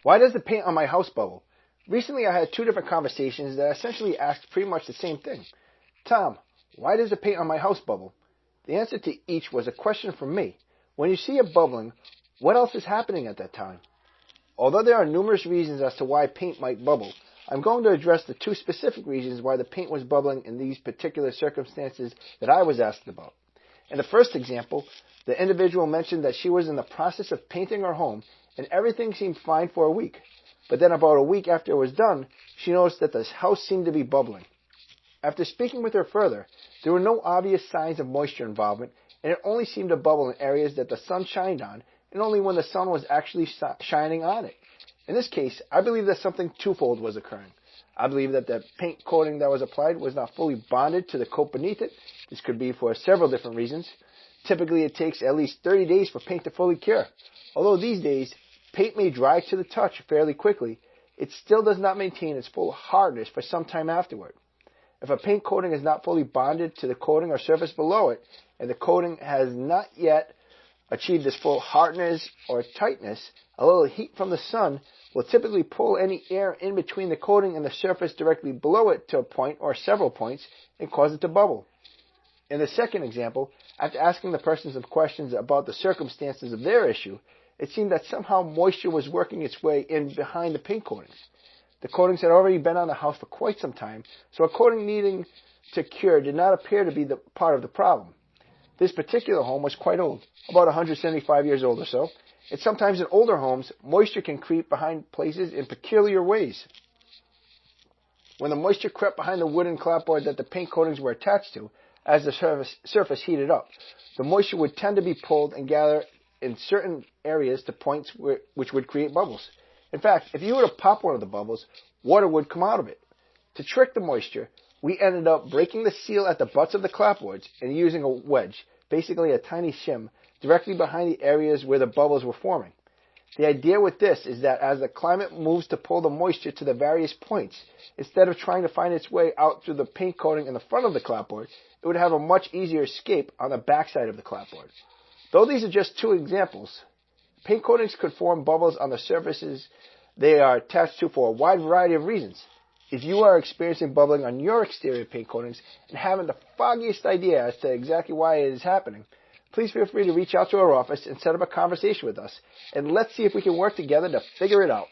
Why does the paint on my house bubble? Recently I had two different conversations that essentially asked pretty much the same thing. Tom, why does the paint on my house bubble? The answer to each was a question from me. When you see it bubbling, what else is happening at that time? Although there are numerous reasons as to why paint might bubble, I'm going to address the two specific reasons why the paint was bubbling in these particular circumstances that I was asked about. In the first example, the individual mentioned that she was in the process of painting her home and everything seemed fine for a week. But then about a week after it was done, she noticed that the house seemed to be bubbling. After speaking with her further, there were no obvious signs of moisture involvement, and it only seemed to bubble in areas that the sun shined on, and only when the sun was actually shining on it. In this case, I believe that something twofold was occurring. I believe that the paint coating that was applied was not fully bonded to the coat beneath it. This could be for several different reasons. Typically, it takes at least 30 days for paint to fully cure. Although these days, paint may dry to the touch fairly quickly, it still does not maintain its full hardness for some time afterward. If a paint coating is not fully bonded to the coating or surface below it, and the coating has not yet achieved its full hardness or tightness, a little heat from the sun will typically pull any air in between the coating and the surface directly below it to a point or several points and cause it to bubble. In the second example, after asking the person some questions about the circumstances of their issue, it seemed that somehow moisture was working its way in behind the paint coatings. The coatings had already been on the house for quite some time, so a coating needing to cure did not appear to be the part of the problem. This particular home was quite old, about 175 years old or so, and sometimes in older homes, moisture can creep behind places in peculiar ways. When the moisture crept behind the wooden clapboard that the paint coatings were attached to, as the surface heated up, the moisture would tend to be pulled and gather in certain areas to points which would create bubbles. In fact, if you were to pop one of the bubbles, water would come out of it. To trick the moisture, we ended up breaking the seal at the butts of the clapboards and using a wedge, basically a tiny shim, directly behind the areas where the bubbles were forming. The idea with this is that as the climate moves to pull the moisture to the various points, instead of trying to find its way out through the paint coating in the front of the clapboard, it would have a much easier escape on the backside of the clapboard. Though these are just two examples, paint coatings could form bubbles on the surfaces they are attached to for a wide variety of reasons. If you are experiencing bubbling on your exterior paint coatings and haven't the foggiest idea as to exactly why it is happening, please feel free to reach out to our office and set up a conversation with us, and let's see if we can work together to figure it out.